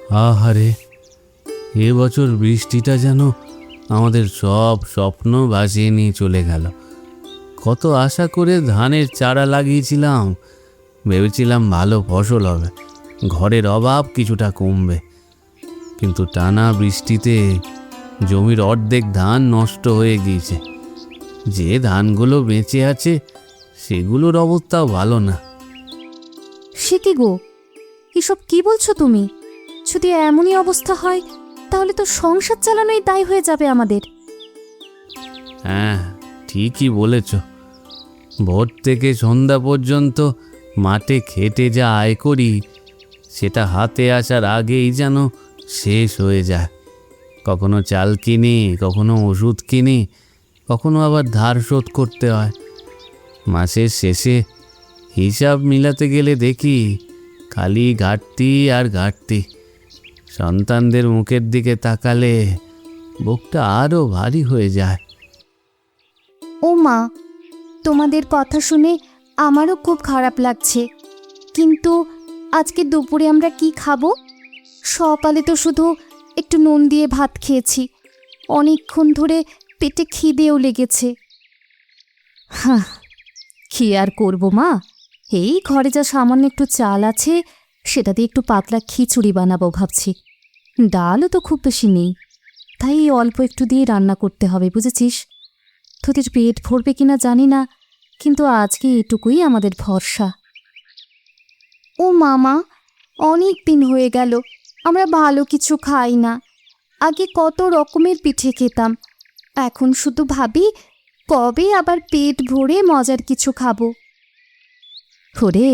আহারে, এবছর বৃষ্টিটা যেন আমাদের সব স্বপ্ন ভাসিয়ে নিয়ে চলে গেল। কত আশা করে ধানের চারা লাগিয়েছিলাম, ভেবেছিলাম ভালো ফসল হবে, ঘরের অভাব কিছুটা কমবে। কিন্তু টানা বৃষ্টিতে জমির অর্ধেক ধান নষ্ট হয়ে গিয়েছে। যে ধানগুলো বেঁচে আছে সেগুলোর অবস্থাও ভালো না। সে কি গো, এসব কি বলছো তুমি? যদি এমনই অবস্থা হয় তাহলে তো সংসার চালানোই দায় হয়ে যাবে আমাদের। হ্যাঁ, ঠিকই বলেছ। ভোর থেকে সন্ধ্যা পর্যন্ত মাঠে খেটে যা আয় করি সেটা হাতে আসার আগেই যেন শেষ হয়ে যায়। কখনো চাল কিনি, কখনো ওষুধ কিনি, কখনো আবার ধার শোধ করতে হয়। মাসের শেষে হিসাব মিলাতে গেলে দেখি খালি ঘাটতি আর ঘাটতি। সন্তানদের মুখের দিকে তাকালে বুকটা আরও ভারী হয়ে যায়। ও মা, তোমাদের কথা শুনে আমারও খুব খারাপ লাগছে। কিন্তু আজকে দুপুরে আমরা কি খাবো? সকালে তো শুধু একটু নুন দিয়ে ভাত খেয়েছি, অনেকক্ষণ ধরে পেটে খিদেও লেগেছে। হ্যাঁ, কি আর করবো মা, এই ঘরে যা সামান্য একটু চাল আছে সেটা দিয়ে একটু পাতলা খিচুড়ি বানাবো ভাবছি। ডালও তো খুব বেশি নেই, তাই এই অল্প একটু দিয়ে রান্না করতে হবে, বুঝেছিস? তোদের পেট ভরবে কিনা জানি না, কিন্তু আজকে এটুকুই আমাদের ভরসা। ও মামা, অনেক দিন হয়ে গেল আমরা ভালো কিছু খাই না। আগে কত রকমের পিঠে খেতাম, এখন শুধু ভাবি কবে আবার পেট ভরে মজার কিছু খাবো। ওরে,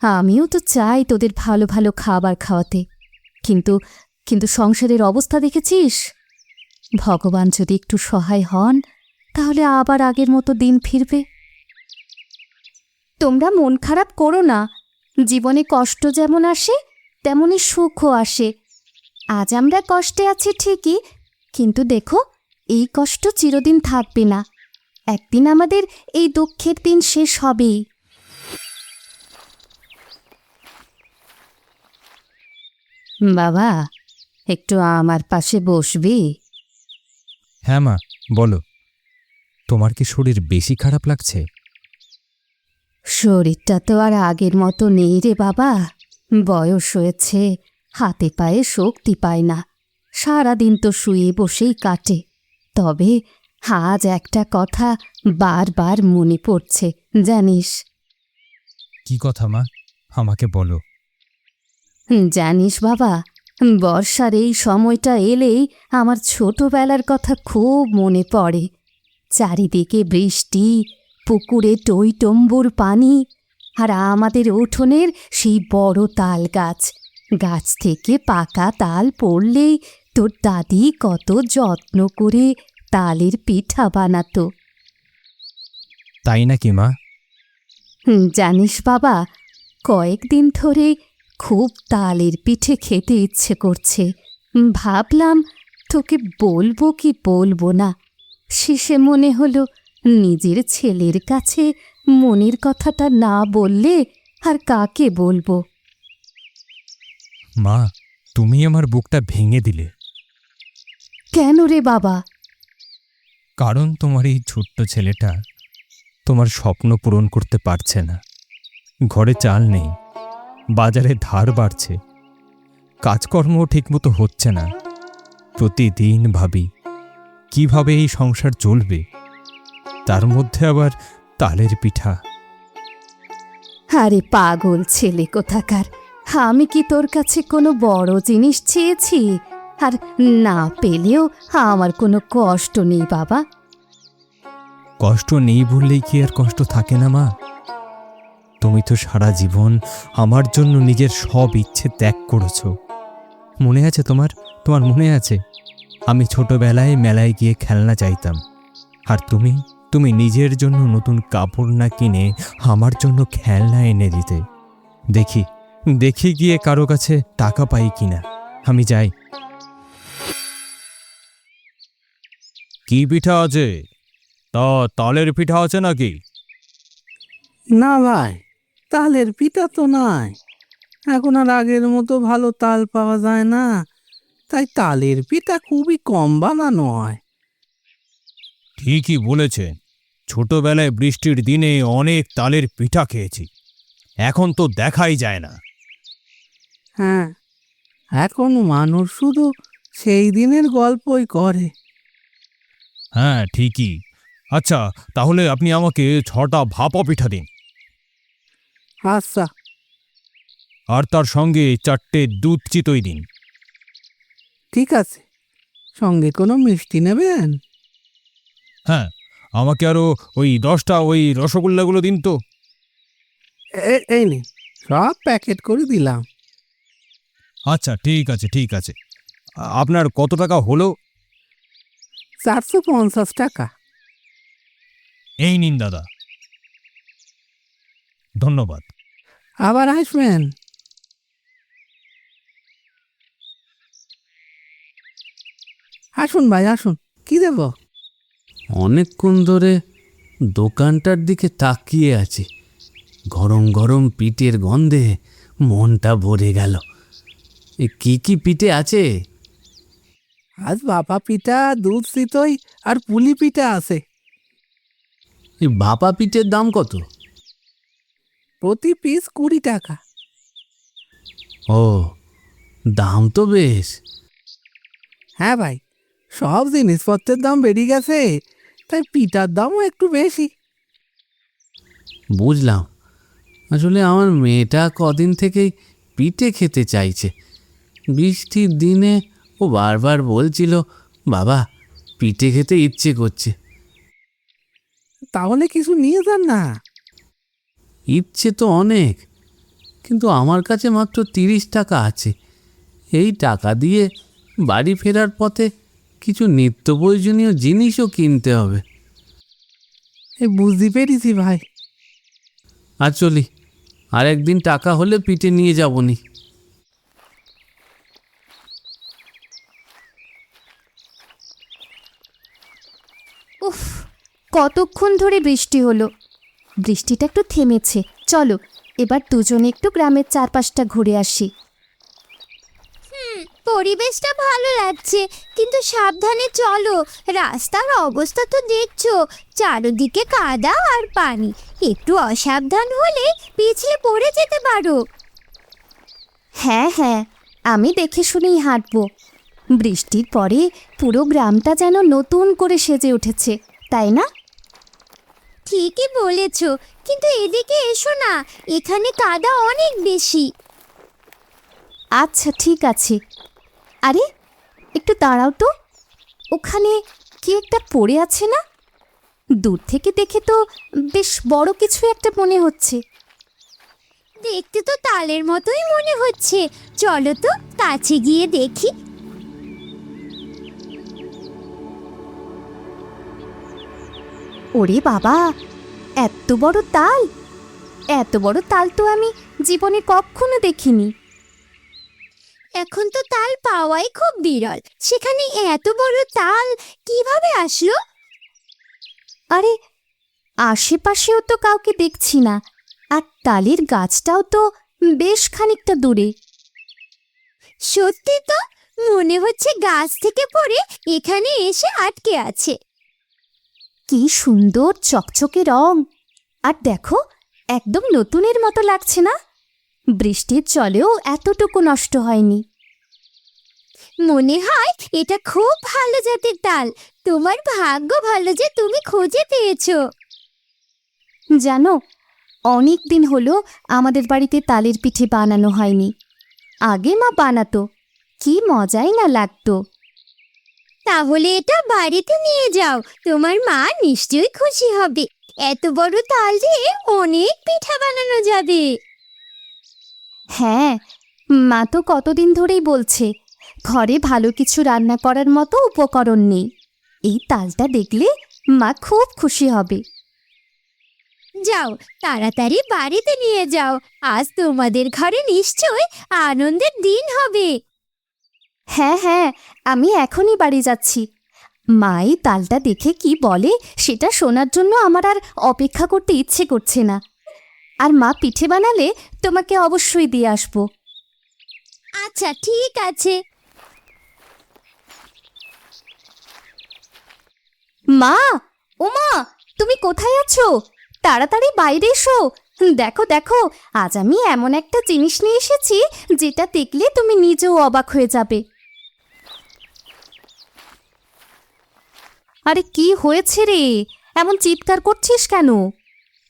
আমিও তো চাই তোদের ভালো ভালো খাবার খাওয়াতে, কিন্তু কিন্তু সংসারের অবস্থা দেখেছিস? ভগবান যদি একটু সহায় হন তাহলে আবার আগের মতো দিন ফিরবে। তোমরা মন খারাপ করো না, জীবনে কষ্ট যেমন আসে তেমনই সুখও আসে। আজ আমরা কষ্টে আছি ঠিকই, কিন্তু দেখো এই কষ্ট চিরদিন থাকবে না। একদিন আমাদের এই দুঃখের দিন শেষ হবেই। বাবা, একটু আমার পাশে বসবি? হ্যাঁ মা, বলো। তোমার কি শরীর বেশি খারাপ লাগছে? শরীরটা তো আর আগের মতো নেই রে বাবা, বয়স হয়েছে, হাতে পায়ে শক্তি পায় না, সারাদিন তো শুয়ে বসেই কাটে। তবে আজ একটা কথা বারবার মনে পড়ছে, জানিস? কি কথা মা, আমাকে বলো। জানিস বাবা, বর্ষার এই সময়টা এলেই আমার ছোটবেলার কথা খুব মনে পড়ে। চারিদিকে বৃষ্টি, পুকুরে টইটম্বুর পানি, আর আমাদের উঠোনের সেই বড় তাল গাছ। গাছ থেকে পাকা তাল পড়লেই তোর দাদি কত যত্ন করে তালের পিঠা বানাতো। তাই নাকি মা? জানিস বাবা, কয়েকদিন ধরে খুব তালের পিঠে খেতে ইচ্ছে করছে। ভাবলাম তোকে বলবো কি বলবো না, শেষে মনে হলো নিজের ছেলের কাছে মনের কথাটা না বললে আর কাকে বলবো। মা, তুমি আমার বুকটা ভেঙে দিলে। কেন রে বাবা? কারণ তোমার এই ছোট্ট ছেলেটা তোমার স্বপ্ন পূরণ করতে পারছে না। ঘরে চাল নেই, বাজারে ধার বাড়ছে, কাজকর্ম ঠিকমতো হচ্ছে না। প্রতিদিন ভাবি কিভাবে এই সংসার চলবে, তার মধ্যে আবার তালের পিঠা। আরে পাগল ছেলে কোথাকার, আমি কি তোর কাছে কোনো বড় জিনিস চেয়েছি? আর না পেলেও আমার কোনো কষ্ট নেই বাবা। কষ্ট নেই বললেই কি আর কষ্ট থাকে না মা? তুমি তো সারা জীবন আমার জন্য নিজের সব ইচ্ছে ত্যাগ করেছো। মনে আছে তোমার? তোমার মনে আছে আমি ছোটবেলায় মেলায় গিয়ে খেলনা চাইতাম, আর তুমি নিজের জন্য নতুন কাপড় না কিনে আমার জন্য খেলনা এনে দিতে। দেখি গিয়ে কারো কাছে টাকা পাই কিনা। আমি যাই। কি পিঠা আছে? তা তালের পিঠা আছে নাকি? না ভাই, তালের পিঠা তো নাই। এখন আর আগের মতো ভালো তাল পাওয়া যায় না, তাই তালের পিঠা খুবই কম বানানো হয়। ঠিকই বলেছেন, ছোটবেলায় বৃষ্টির দিনে অনেক তালের পিঠা খেয়েছি, এখন তো দেখাই যায় না। হ্যাঁ, এখন মানুষ শুধু সেই দিনের গল্পই করে। হ্যাঁ ঠিকই। আচ্ছা, তাহলে আপনি আমাকে 6টা ভাপা পিঠা দিন, আচ্ছা, আর তার সঙ্গে 4টে দুধ চিতই দিন। ঠিক আছে। সঙ্গে কোনো মিষ্টি নেবেন? হ্যাঁ, আমাকে আরও ওই 10টা ওই রসগোল্লাগুলো দিন তো। এই নিন, সব প্যাকেট করে দিলাম। আচ্ছা ঠিক আছে ঠিক আছে। আপনার কত টাকা হলো? 450 টাকা। এই নিন দাদা, ধন্যবাদ। আবার আসবেন। আসুন ভাই, আসুন। কি দেব? অনেকক্ষণ ধরে দোকানটার দিকে তাকিয়ে আছি, গরম গরম পিঠের গন্ধে মনটা ভরে গেল। এ কি কি পিঠে আছে? আজ বাপা পিঠা, দুধ চিতই আর পুলি পিঠা আছে। এই ভাপা পিঠের দাম কত? প্রতি পিস 20 টাকা। ও, দাম তো বেশ। হ্যাঁ ভাই, সব জিনিসপত্রের দাম বেড়ে গেছে, তাই পিঠার দামও একটু বেশি। বুঝলাম। আসলে আমার মেয়েটা কদিন থেকেই পিঠে খেতে চাইছে। বৃষ্টির দিনে ও বারবার বলছিল, বাবা পিঠে খেতে ইচ্ছে করছে। তাহলে কিছু নিয়ে যান না। ইচ্ছে তো অনেক, কিন্তু আমার কাছে মাত্র 30 টাকা আছে। এই টাকা দিয়ে বাড়ি ফেরার পথে কিছু নিত্য প্রয়োজনীয় জিনিসও কিনতে হবে। বুঝতে পেরেছি ভাই। আর চলি, আর একদিন টাকা হলে পিঠে নিয়ে যাবনি। উফ, কতক্ষণ ধরে বৃষ্টি হলো। বৃষ্টিটা একটু থেমেছে, চলো এবার দুজনে একটু গ্রামের চারপাশটা ঘুরে আসি। পরিবেশটা ভালো লাগছে, কিন্তু সাবধানে চলো। রাস্তার অবস্থা তো দেখছো, চারদিকে কাদা আর পানি। একটু অসাবধান হলে পিছলে পড়ে যেতে পারো। হ্যাঁ হ্যাঁ, আমি দেখে শুনেই হাঁটবো। বৃষ্টির পরে পুরো গ্রামটা যেন নতুন করে সেজে উঠেছে, তাই না? ঠিকই বলেছো, কিন্তু এদিকে এসো না, এখানে কাদা অনেক বেশি। আচ্ছা ঠিক আছে। আরে একটু দাঁড়াও তো, ওখানে কি একটা পড়ে আছে না? দূর থেকে দেখে তো বেশ বড় কিছু একটা মনে হচ্ছে। দেখতে তো তালের মতোই মনে হচ্ছে, চলো তো কাছে গিয়ে দেখি। ওরে বাবা, এত বড় তাল! এত বড় তাল তো আমি জীবনে কখনো দেখিনি। এখন তো তাল পাওয়াই খুব বিরল, সেখানে এত বড় তাল কিভাবে আসলো? আরে আশেপাশেও তো কাউকে দেখছি না, আর তালের গাছটাও তো বেশ খানিকটা দূরে। সত্যি তো, মনে হচ্ছে গাছ থেকে পড়ে এখানে এসে আটকে আছে। কি সুন্দর চকচকে রং! আর দেখো, একদম নতুনের মতো লাগছে না? বৃষ্টির জলেও এতটুকু নষ্ট হয়নি। মনে হয় এটা খুব ভালো জাতের তাল। তোমার ভাগ্য ভালো যে তুমি খুঁজে পেয়েছো। জানো, অনেক দিন হলো আমাদের বাড়িতে তালের পিঠে বানানো হয়নি। আগে মা বানাতো, কি মজাই না লাগতো। তাহলে এটা বাড়িতে নিয়ে যাও, তোমার মা নিশ্চয়ই খুশি হবে। এত বড় তাল দিয়ে অনেক পিঠা বানানো যাবে। হ্যাঁ, মা তো কতদিন ধরেই বলছে ঘরে ভালো কিছু রান্না করার মতো উপকরণ নেই। এই তালটা দেখলে মা খুব খুশি হবে। যাও, তাড়াতাড়ি বাড়িতে নিয়ে যাও, আজ তোমাদের ঘরে নিশ্চয় আনন্দের দিন হবে। হ্যাঁ হ্যাঁ, আমি এখনই বাড়ি যাচ্ছি। মা এই তালটা দেখে কি বলে সেটা শোনার জন্য আমার আর অপেক্ষা করতে ইচ্ছে করছে না। আর মা পিঠে বানালে তোমাকে অবশ্যই দিয়ে আসবো। আচ্ছা ঠিক আছে। মা, ও মা, তুমি কোথায় আছো? তাড়াতাড়ি বাইরে এসো। দেখো দেখো, আজ আমি এমন একটা জিনিস নিয়ে এসেছি যেটা দেখলে তুমি নিজেও অবাক হয়ে যাবে। আরে কি হয়েছে রে, এমন চিৎকার করছিস কেন?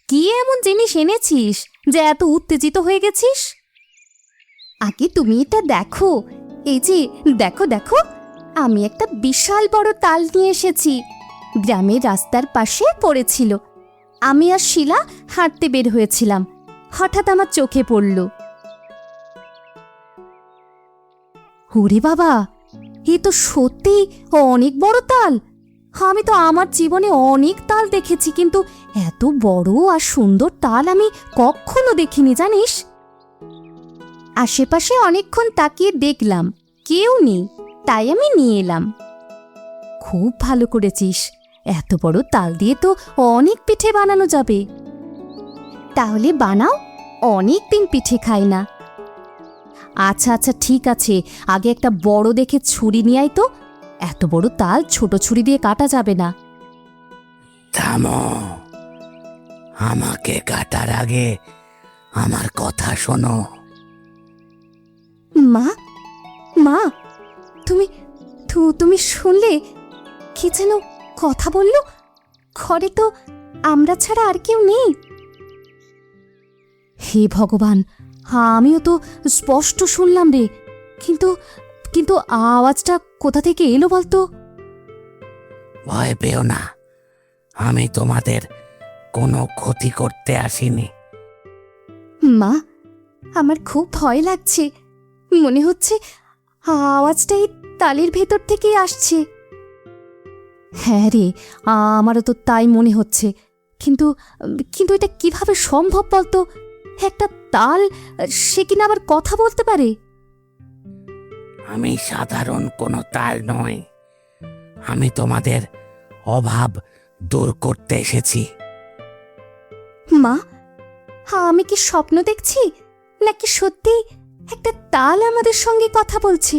কি এমন জিনিস এনেছিস যে এত উত্তেজিত হয়ে গেছিস? আগে তুমি এটা দেখো। এই যে দেখো দেখো, আমি একটা বিশাল বড় তাল নিয়ে এসেছি। গ্রামের রাস্তার পাশে পড়েছিল। আমি আর শিলা হাঁটতে বের হয়েছিলাম, হঠাৎ আমার চোখে পড়ল। ওরে বাবা, এ তো সত্যি অনেক বড় তাল। আমি তো আমার জীবনে অনেক তাল দেখেছি, কিন্তু এত বড় আর সুন্দর তাল আমি কখনো দেখিনি জানিস। আশেপাশে অনেকক্ষণ তাকিয়ে দেখলাম কেউ নেই, তাই আমি নিয়ে এলাম। খুব ভালো করেছিস, এত বড় তাল দিয়ে তো অনেক পিঠে বানানো যাবে। তাহলে বানাও, অনেক দিন পিঠে খাই না। আচ্ছা আচ্ছা ঠিক আছে, আগে একটা বড় দেখে ছুরি নিয়ে আয় তো। এত বড় তাল ছোট ছুরি দিয়ে কাটা যাবে না। থামো, আমাকে কাটার আগে আমার কথা শোনো। মা, মা, তুমি তুমি শুনলে? কি যেন কথা বলল? ঘরে তো আমরা ছাড়া আর কেউ নেই। হে ভগবান, আমিও তো স্পষ্ট শুনলাম রে, কিন্তু কিন্তু আওয়াজটা কোথা থেকে এলো বলতো? ভয় পেও না, আমি তোমাদের কোনো ক্ষতি করতে আসিনি। মা, আমার খুব ভয় লাগছে। মনে হচ্ছে আওয়াজটা এই তালের ভেতর থেকেই আসছে। হ্যাঁ রে, আমারও তো তাই মনে হচ্ছে, কিন্তু কিন্তু এটা কিভাবে সম্ভব বলতো? একটা তাল, সে কিনা আবার কথা বলতে পারে? আমি সাধারণ কোনো তাল নই, আমি তোমাদের অভাব দূর করতে এসেছি। মা, আমি কি স্বপ্ন দেখছি, নাকি সত্যি একটা তাল আমাদের সঙ্গে কথা বলছে?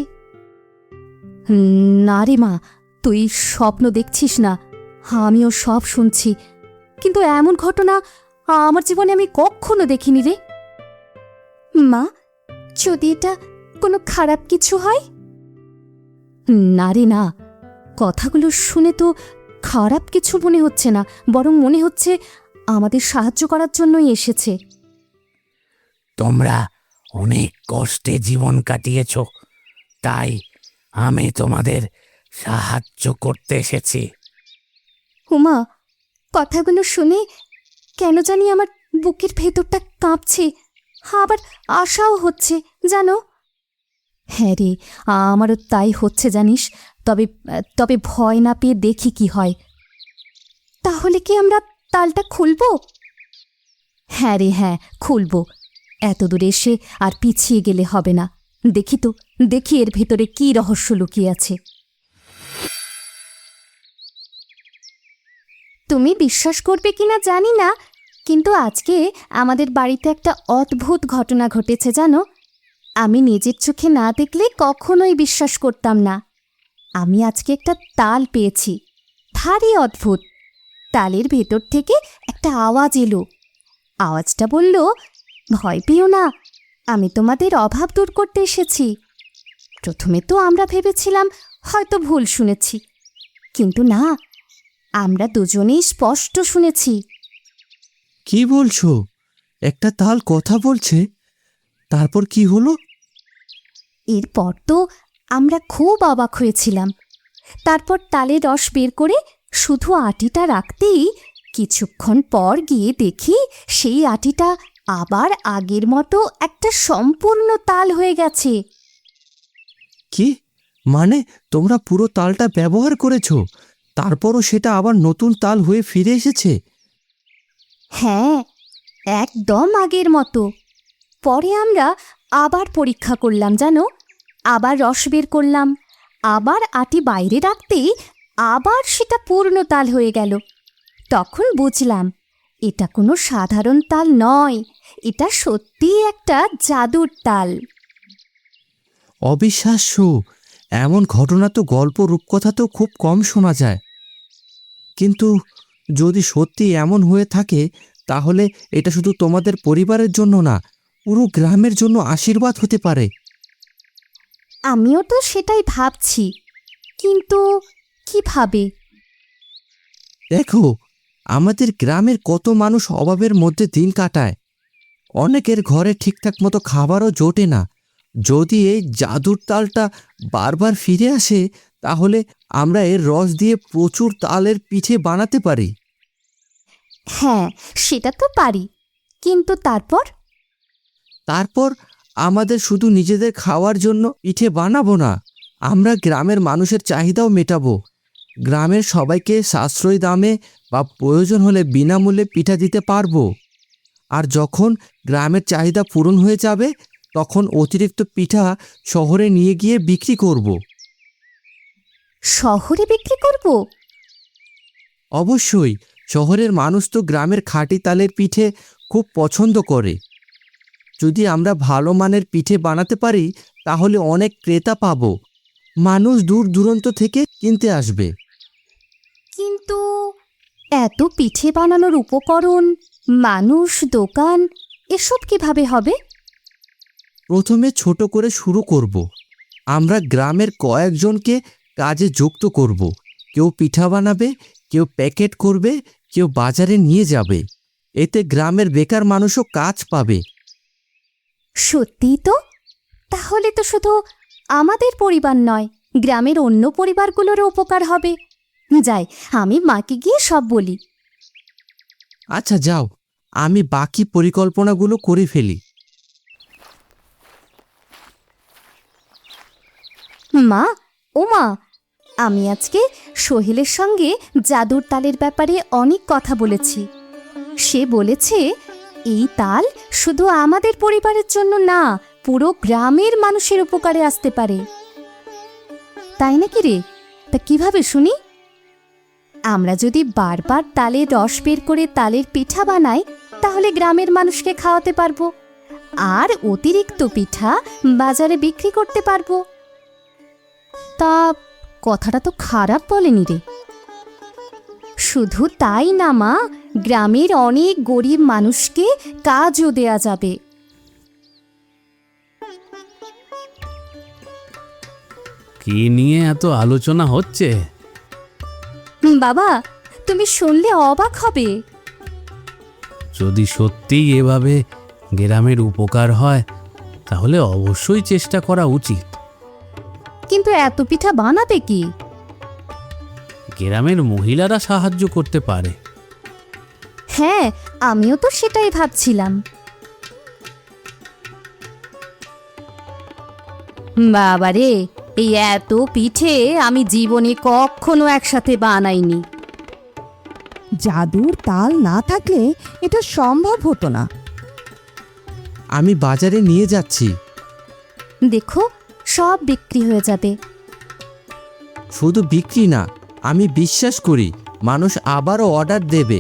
না রে মা, তুই স্বপ্ন দেখছিস না, আমিও সব শুনছি, কিন্তু এমন ঘটনা আমার জীবনে আমি কখনো দেখিনি রে। মা, যদি এটা কোনো খারাপ কিছু হয়? না রে না, কথাগুলো শুনে তো খারাপ কিছু মনে হচ্ছে না, বরং মনে হচ্ছে আমাদের সাহায্য করার জন্যই এসেছে। তোমরা অনেক কষ্টে জীবন কাটিয়েছ, তাই আমি তোমাদের সাহায্য করতে এসেছি। উমা, কথাগুলো শুনে কেন জানি আমার বুকের ভেতরটা কাঁপছে, আবার আশাও হচ্ছে জানো। হ্যাঁ রে, আমারও তাই হচ্ছে জানিস। তবে তবে ভয় না পেয়ে দেখি কি হয়। তাহলে কি আমরা তালটা খুলবো? হ্যাঁ রে হ্যাঁ, খুলবো। এত দূরে এসে আর পিছিয়ে গেলে হবে না। দেখি তো, দেখি এর ভেতরে কি রহস্য লুকিয়ে আছে। তুমি বিশ্বাস করবে কিনা জানি না, কিন্তু আজকে আমাদের বাড়িতে একটা অদ্ভুত ঘটনা ঘটেছে জানো। আমি নিজের চোখে না দেখলে কখনোই বিশ্বাস করতাম না। আমি আজকে একটা তাল পেয়েছি, ভারী অদ্ভুত। তালের ভেতর থেকে একটা আওয়াজ এলো। আওয়াজটা বলল, ভয় পেও না, আমি তোমাদের অভাব দূর করতে এসেছি। প্রথমে তো আমরা ভেবেছিলাম হয়তো ভুল শুনেছি, কিন্তু না, আমরা দুজনেই স্পষ্ট শুনেছি। কি বলছো? একটা তাল কথা বলছে? তারপর কি হলো? এরপর তো আমরা খুব অবাক হয়েছিলাম। তারপর তালের রস বের করে শুধু আটিটা রাখতেই কিছুক্ষণ পর গিয়ে দেখি সেই আটিটা আবার আগের মতো একটা সম্পূর্ণ তাল হয়ে গেছে। কি মানে, তোমরা পুরো তালটা ব্যবহার করেছো, তারপরও সেটা আবার নতুন তাল হয়ে ফিরে এসেছে? হ্যাঁ, একদম আগের মতো। পরে আমরা আবার পরীক্ষা করলাম জানো, আবার রস বের করলাম, আবার আটি বাইরে রাখতেই আবার সেটা পূর্ণ তাল হয়ে গেল। তখন বুঝলাম এটা কোনো সাধারণ তাল নয়, এটা সত্যিই একটা জাদুর তাল। অবিশ্বাস্য! এমন ঘটনা তো গল্প রূপকথাতেও খুব কম শোনা যায়। কিন্তু যদি সত্যি এমন হয়ে থাকে, তাহলে এটা শুধু তোমাদের পরিবারের জন্য না, পুরো গ্রামের জন্য আশীর্বাদ হতে পারে। আমিও তো সেটাই ভাবছি, কিন্তু কিভাবে? দেখো, আমাদের গ্রামের কত মানুষ অভাবের মধ্যে দিন কাটায়। অনেকের ঘরে ঠিকঠাক মতো খাবারও জোটে না। যদি এই জাদুর তালটা বারবার ফিরে আসে, তাহলে আমরা এর রস দিয়ে প্রচুর তালের পিঠে বানাতে পারি। হ্যাঁ, সেটা তো পারি, কিন্তু তারপর আমাদের শুধু নিজেদের খাওয়ার জন্য পিঠে বানাবো না, আমরা গ্রামের মানুষের চাহিদাও মেটাবো। গ্রামের সবাইকে সাশ্রয়ী দামে বা প্রয়োজন হলে বিনামূল্যে পিঠা দিতে পারবো। আর যখন গ্রামের চাহিদা পূরণ হয়ে যাবে, তখন অতিরিক্ত পিঠা শহরে নিয়ে গিয়ে বিক্রি করব। শহরে বিক্রি করব? অবশ্যই, শহরের মানুষ তো গ্রামের খাঁটি তালের পিঠে খুব পছন্দ করে। যদি আমরা ভালো মানের পিঠে বানাতে পারি, তাহলে অনেক ক্রেতা পাবো। মানুষ দূর দূরান্ত থেকে কিনতে আসবে। কিন্তু এত পিঠে বানানোর উপকরণ, মানুষ, দোকান, এসব কিভাবে হবে? প্রথমে ছোট করে শুরু করব। আমরা গ্রামের কয়েকজনকে কাজে যুক্ত করব। কেউ পিঠা বানাবে, কেউ প্যাকেট করবে, কেউ বাজারে নিয়ে যাবে। এতে গ্রামের বেকার মানুষও কাজ পাবে। সত্যিই তো? তাহলে তো শুধু আমাদের পরিবার নয়, গ্রামের অন্য পরিবারগুলোরও উপকার হবে। যাই, আমি মাকে গিয়ে সব বলি। আচ্ছা যাও, আমি বাকি পরিকল্পনাগুলো করে ফেলি। মা, ও মা, আমি আজকে সোহেলের সঙ্গে জাদুর তালের ব্যাপারে অনেক কথা বলেছি। সে বলেছে এই তাল শুধু আমাদের পরিবারের জন্য না, পুরো গ্রামের মানুষের উপকারে আসতে পারে। তাই নাকি রে? তা কিভাবে শুনি? আমরা যদি বারবার তালের রস বের করে তালের পিঠা বানাই, তাহলে গ্রামের মানুষকে খাওয়াতে পারবো, আর অতিরিক্ত পিঠা বাজারে বিক্রি করতে পারবো। তা কথাটা তো খারাপ বলেনি রে। শুধু তাই না মা, গ্রামের অনেক গরিব মানুষকে কাজও দেয়া যাবে। কি নিয়ে এত আলোচনা হচ্ছে? বাবা, তুমি শুনলে অবাক হবে। যদি সত্যিই এভাবে গ্রামের উপকার হয়, তাহলে অবশ্যই চেষ্টা করা উচিত। কিন্তু এত পিঠা বানাবে কি? গ্রামের মহিলারা সাহায্য করতে পারে। হ্যাঁ, আমিও তো সেটাই ভাবছিলাম। বাবারে, এই এত পিঠে আমি জীবনে কখনো একসাথে বানাইনি। জাদুর তাল না থাকলে এটা সম্ভব হতো না। আমি বাজারে নিয়ে যাচ্ছি। দেখো, সব বিক্রি হয়ে যাবে। শুধু বিক্রি না, আমি বিশ্বাস করি মানুষ আবারও অর্ডার দেবে।